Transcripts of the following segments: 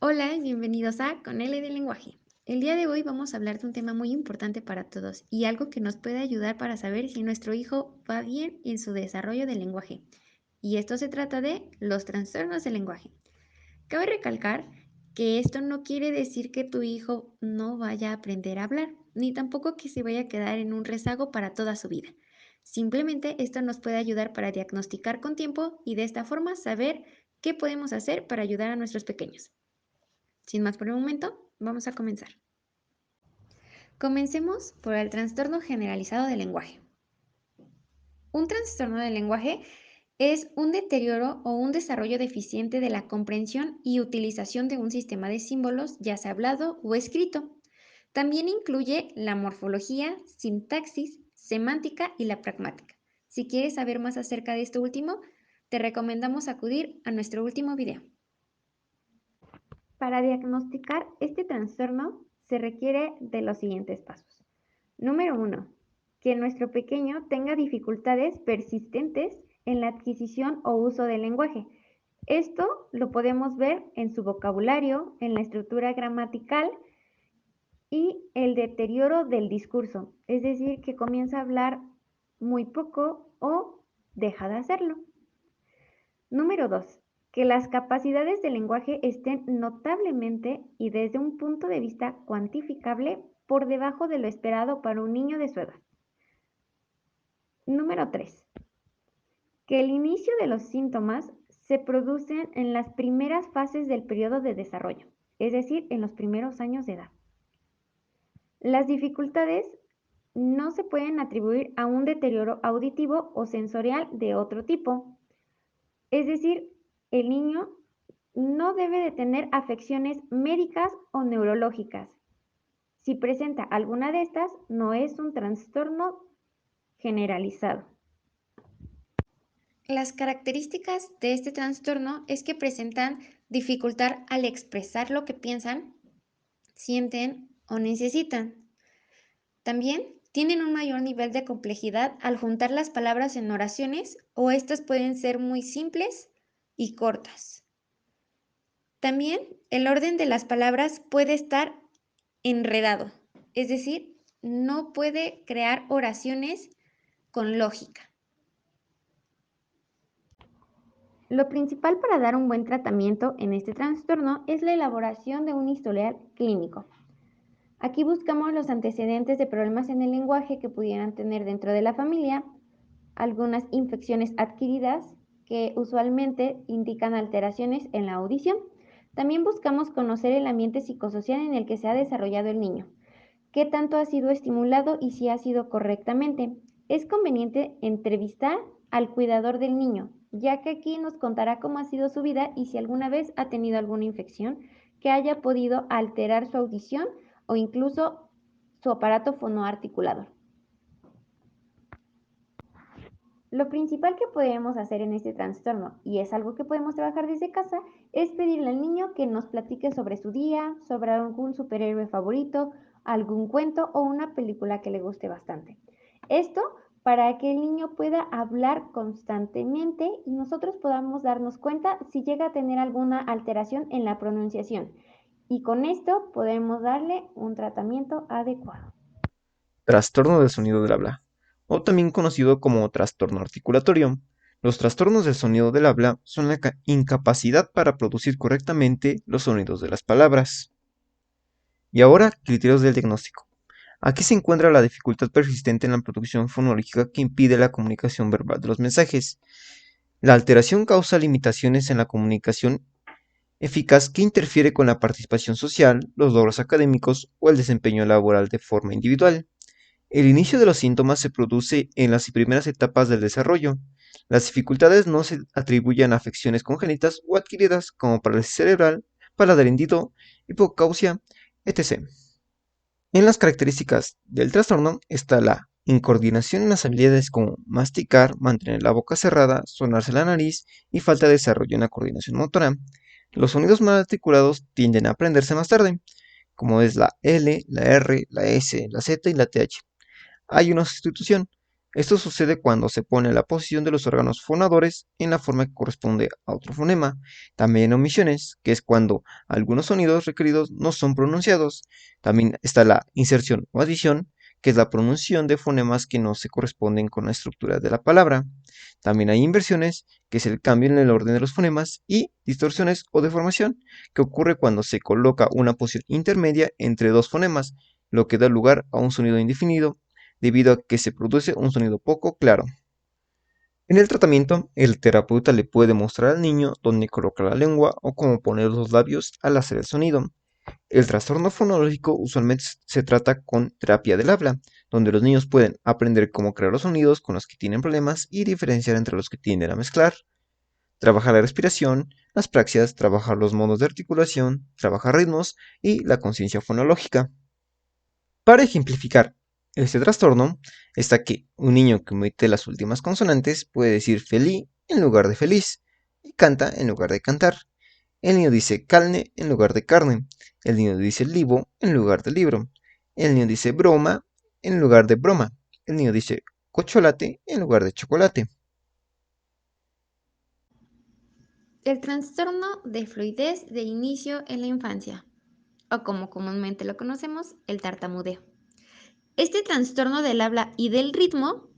Hola y bienvenidos a Con L de Lenguaje. El día de hoy vamos a hablar de un tema muy importante para todos y algo que nos puede ayudar para saber si nuestro hijo va bien en su desarrollo del lenguaje. Y esto se trata de los trastornos del lenguaje. Cabe recalcar que esto no quiere decir que tu hijo no vaya a aprender a hablar, ni tampoco que se vaya a quedar en un rezago para toda su vida. Simplemente esto nos puede ayudar para diagnosticar con tiempo y de esta forma saber qué podemos hacer para ayudar a nuestros pequeños. Sin más por el momento, vamos a comenzar. Comencemos por el trastorno generalizado del lenguaje. Un trastorno del lenguaje es un deterioro o un desarrollo deficiente de la comprensión y utilización de un sistema de símbolos, ya sea hablado o escrito. También incluye la morfología, sintaxis, semántica y la pragmática. Si quieres saber más acerca de esto último, te recomendamos acudir a nuestro último video. Para diagnosticar este trastorno se requiere de los siguientes pasos. Número 1. Que nuestro pequeño tenga dificultades persistentes en la adquisición o uso del lenguaje. Esto lo podemos ver en su vocabulario, en la estructura gramatical y el deterioro del discurso, es decir, que comienza a hablar muy poco o deja de hacerlo. Número 2. Que las capacidades del lenguaje estén notablemente y desde un punto de vista cuantificable por debajo de lo esperado para un niño de su edad. Número 3. Que el inicio de los síntomas se producen en las primeras fases del periodo de desarrollo, es decir, en los primeros años de edad. Las dificultades no se pueden atribuir a un deterioro auditivo o sensorial de otro tipo, es decir, el niño no debe de tener afecciones médicas o neurológicas. Si presenta alguna de estas, no es un trastorno generalizado. Las características de este trastorno es que presentan dificultad al expresar lo que piensan, sienten o necesitan. También tienen un mayor nivel de complejidad al juntar las palabras en oraciones o estas pueden ser muy simples y cortas. También el orden de las palabras puede estar enredado, es decir, no puede crear oraciones con lógica. Lo principal para dar un buen tratamiento en este trastorno es la elaboración de un historial clínico. Aquí buscamos los antecedentes de problemas en el lenguaje que pudieran tener dentro de la familia, algunas infecciones adquiridas que usualmente indican alteraciones en la audición. También buscamos conocer el ambiente psicosocial en el que se ha desarrollado el niño, qué tanto ha sido estimulado y si ha sido correctamente. Es conveniente entrevistar al cuidador del niño, ya que aquí nos contará cómo ha sido su vida y si alguna vez ha tenido alguna infección que haya podido alterar su audición o incluso su aparato fonoarticulador. Lo principal que podemos hacer en este trastorno, y es algo que podemos trabajar desde casa, es pedirle al niño que nos platique sobre su día, sobre algún superhéroe favorito, algún cuento o una película que le guste bastante. Esto para que el niño pueda hablar constantemente y nosotros podamos darnos cuenta si llega a tener alguna alteración en la pronunciación. Y con esto podemos darle un tratamiento adecuado. Trastorno del sonido del habla, o también conocido como trastorno articulatorio. Los trastornos del sonido del habla son la incapacidad para producir correctamente los sonidos de las palabras. Y ahora, criterios del diagnóstico. Aquí se encuentra la dificultad persistente en la producción fonológica que impide la comunicación verbal de los mensajes. La alteración causa limitaciones en la comunicación eficaz que interfiere con la participación social, los logros académicos o el desempeño laboral de forma individual. El inicio de los síntomas se produce en las primeras etapas del desarrollo. Las dificultades no se atribuyen a afecciones congénitas o adquiridas como parálisis cerebral, paladar hendido, hipocausia, etc. En las características del trastorno está la incoordinación en las habilidades como masticar, mantener la boca cerrada, sonarse la nariz y falta de desarrollo en la coordinación motora. Los sonidos mal articulados tienden a aprenderse más tarde, como es la L, la R, la S, la Z y la TH. Hay una sustitución, Esto sucede cuando se pone la posición de los órganos fonadores en la forma que corresponde a otro fonema. También omisiones, que es cuando algunos sonidos requeridos no son pronunciados. También está la inserción o adición, que es la pronunciación de fonemas que no se corresponden con la estructura de la palabra. También hay inversiones, que es el cambio en el orden de los fonemas, y distorsiones o deformación, que ocurre cuando se coloca una posición intermedia entre dos fonemas, lo que da lugar a un sonido indefinido, debido a que se produce un sonido poco claro. En el tratamiento, el terapeuta le puede mostrar al niño dónde colocar la lengua o cómo poner los labios al hacer el sonido. El trastorno fonológico usualmente se trata con terapia del habla, donde los niños pueden aprender cómo crear los sonidos con los que tienen problemas y diferenciar entre los que tienden a mezclar. Trabajar la respiración, las praxias, trabajar los modos de articulación, trabajar ritmos y la conciencia fonológica. Para ejemplificar este trastorno, está que un niño que omite las últimas consonantes puede decir felí en lugar de feliz y canta en lugar de cantar. El niño dice calne en lugar de carne. El niño dice libro en lugar de libro. El niño dice broma en lugar de broma. El niño dice cocholate en lugar de chocolate. El trastorno de fluidez de inicio en la infancia, o como comúnmente lo conocemos, el tartamudeo. Este trastorno del habla y del ritmo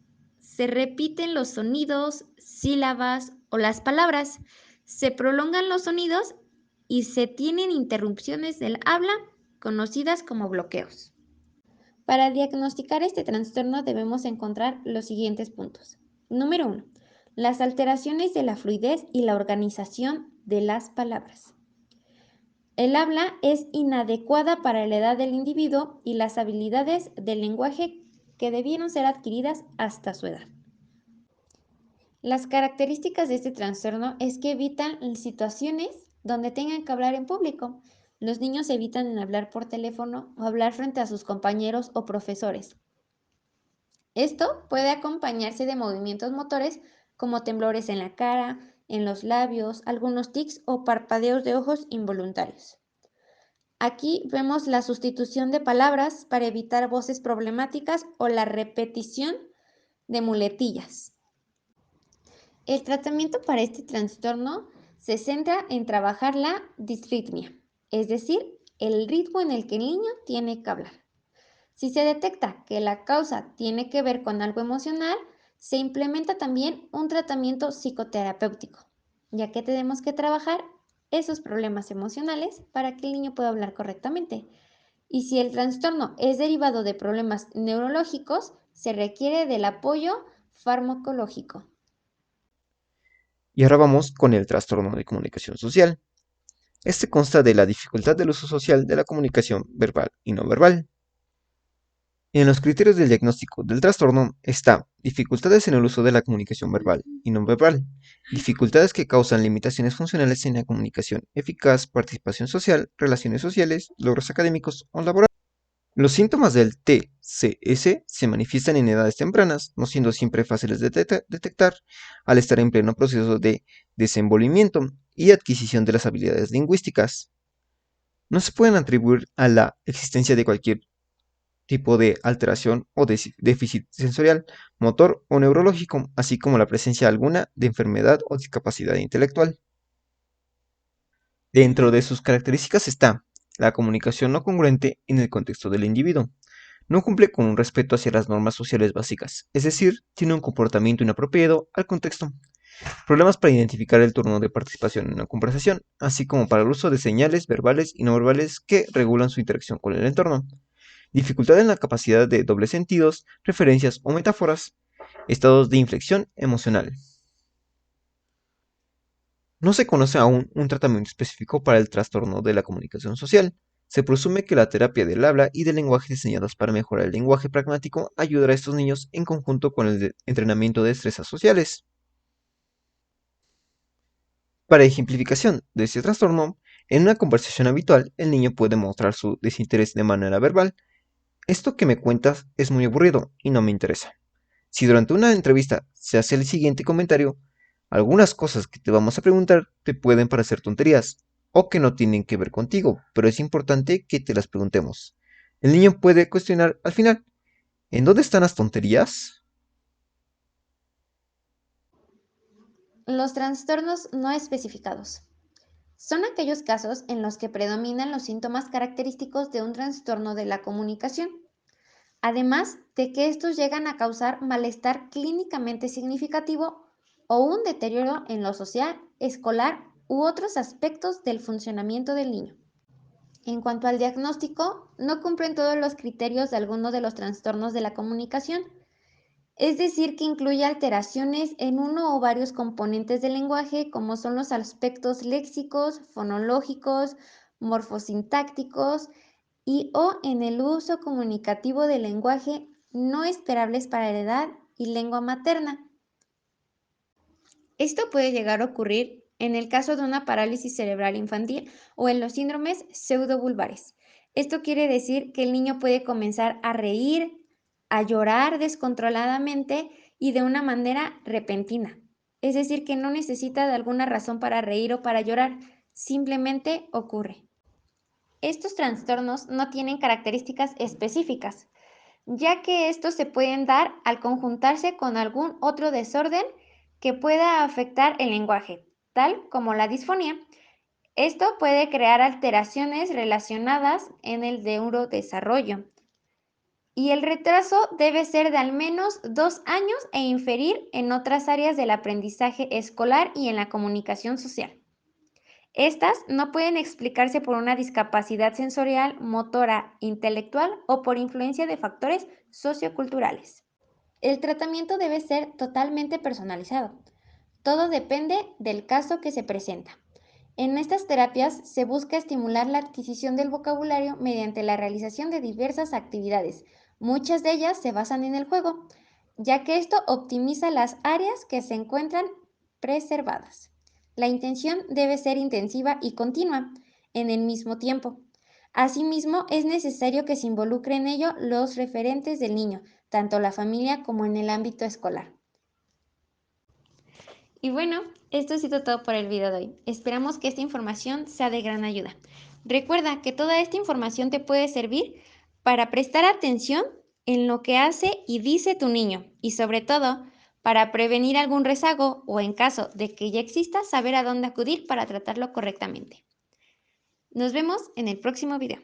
se repiten los sonidos, sílabas o las palabras, se prolongan los sonidos y se tienen interrupciones del habla conocidas como bloqueos. Para diagnosticar este trastorno debemos encontrar los siguientes puntos. Número 1. Las alteraciones de la fluidez y la organización de las palabras. El habla es inadecuada para la edad del individuo y las habilidades del lenguaje que debieron ser adquiridas hasta su edad. Las características de este trastorno es que evitan situaciones donde tengan que hablar en público. Los niños evitan hablar por teléfono o hablar frente a sus compañeros o profesores. Esto puede acompañarse de movimientos motores como temblores en la cara, en los labios, algunos tics o parpadeos de ojos involuntarios. Aquí vemos la sustitución de palabras para evitar voces problemáticas o la repetición de muletillas. El tratamiento para este trastorno se centra en trabajar la disritmia, es decir, el ritmo en el que el niño tiene que hablar. Si se detecta que la causa tiene que ver con algo emocional, se implementa también un tratamiento psicoterapéutico, ya que tenemos que trabajar esos problemas emocionales para que el niño pueda hablar correctamente. Y si el trastorno es derivado de problemas neurológicos, se requiere del apoyo farmacológico. Y ahora vamos con el trastorno de comunicación social. Este consta de la dificultad del uso social de la comunicación verbal y no verbal. En los criterios del diagnóstico del trastorno está dificultades en el uso de la comunicación verbal y no verbal, dificultades que causan limitaciones funcionales en la comunicación eficaz, participación social, relaciones sociales, logros académicos o laborales. Los síntomas del TCS se manifiestan en edades tempranas, no siendo siempre fáciles de detectar al estar en pleno proceso de desenvolvimiento y adquisición de las habilidades lingüísticas. No se pueden atribuir a la existencia de cualquier tipo de alteración o déficit sensorial, motor o neurológico, así como la presencia alguna de enfermedad o discapacidad intelectual. Dentro de sus características está la comunicación no congruente en el contexto del individuo. No cumple con un respeto hacia las normas sociales básicas, es decir, tiene un comportamiento inapropiado al contexto. Problemas para identificar el turno de participación en una conversación, así como para el uso de señales verbales y no verbales que regulan su interacción con el entorno. Dificultad en la capacidad de dobles sentidos, referencias o metáforas. Estados de inflexión emocional. No se conoce aún un tratamiento específico para el trastorno de la comunicación social. Se presume que la terapia del habla y del lenguaje diseñados para mejorar el lenguaje pragmático ayudará a estos niños en conjunto con el entrenamiento de destrezas sociales. Para ejemplificación de este trastorno, en una conversación habitual, el niño puede mostrar su desinterés de manera verbal. Esto que me cuentas es muy aburrido y no me interesa. Si durante una entrevista se hace el siguiente comentario, algunas cosas que te vamos a preguntar te pueden parecer tonterías o que no tienen que ver contigo, pero es importante que te las preguntemos. El niño puede cuestionar al final, ¿en dónde están las tonterías? Los trastornos no especificados son aquellos casos en los que predominan los síntomas característicos de un trastorno de la comunicación, además de que estos llegan a causar malestar clínicamente significativo o un deterioro en lo social, escolar u otros aspectos del funcionamiento del niño. En cuanto al diagnóstico, no cumplen todos los criterios de alguno de los trastornos de la comunicación, es decir, que incluye alteraciones en uno o varios componentes del lenguaje, como son los aspectos léxicos, fonológicos, morfosintácticos y o en el uso comunicativo del lenguaje no esperables para la edad y lengua materna. Esto puede llegar a ocurrir en el caso de una parálisis cerebral infantil o en los síndromes pseudovulvares. Esto quiere decir que el niño puede comenzar a reír, a llorar descontroladamente y de una manera repentina. Es decir, que no necesita de alguna razón para reír o para llorar, simplemente ocurre. Estos trastornos no tienen características específicas, ya que estos se pueden dar al conjuntarse con algún otro desorden que pueda afectar el lenguaje, tal como la disfonía. Esto puede crear alteraciones relacionadas en el neurodesarrollo. Y el retraso debe ser de al menos 2 años e inferir en otras áreas del aprendizaje escolar y en la comunicación social. Estas no pueden explicarse por una discapacidad sensorial, motora, intelectual o por influencia de factores socioculturales. El tratamiento debe ser totalmente personalizado. Todo depende del caso que se presenta. En estas terapias se busca estimular la adquisición del vocabulario mediante la realización de diversas actividades. Muchas de ellas se basan en el juego, ya que esto optimiza las áreas que se encuentran preservadas. La intención debe ser intensiva y continua en el mismo tiempo. Asimismo, es necesario que se involucre en ello los referentes del niño, tanto la familia como en el ámbito escolar. Y bueno, esto ha sido todo por el video de hoy. Esperamos que esta información sea de gran ayuda. Recuerda que toda esta información te puede servir para prestar atención en lo que hace y dice tu niño y sobre todo para prevenir algún rezago o en caso de que ya exista, saber a dónde acudir para tratarlo correctamente. Nos vemos en el próximo video.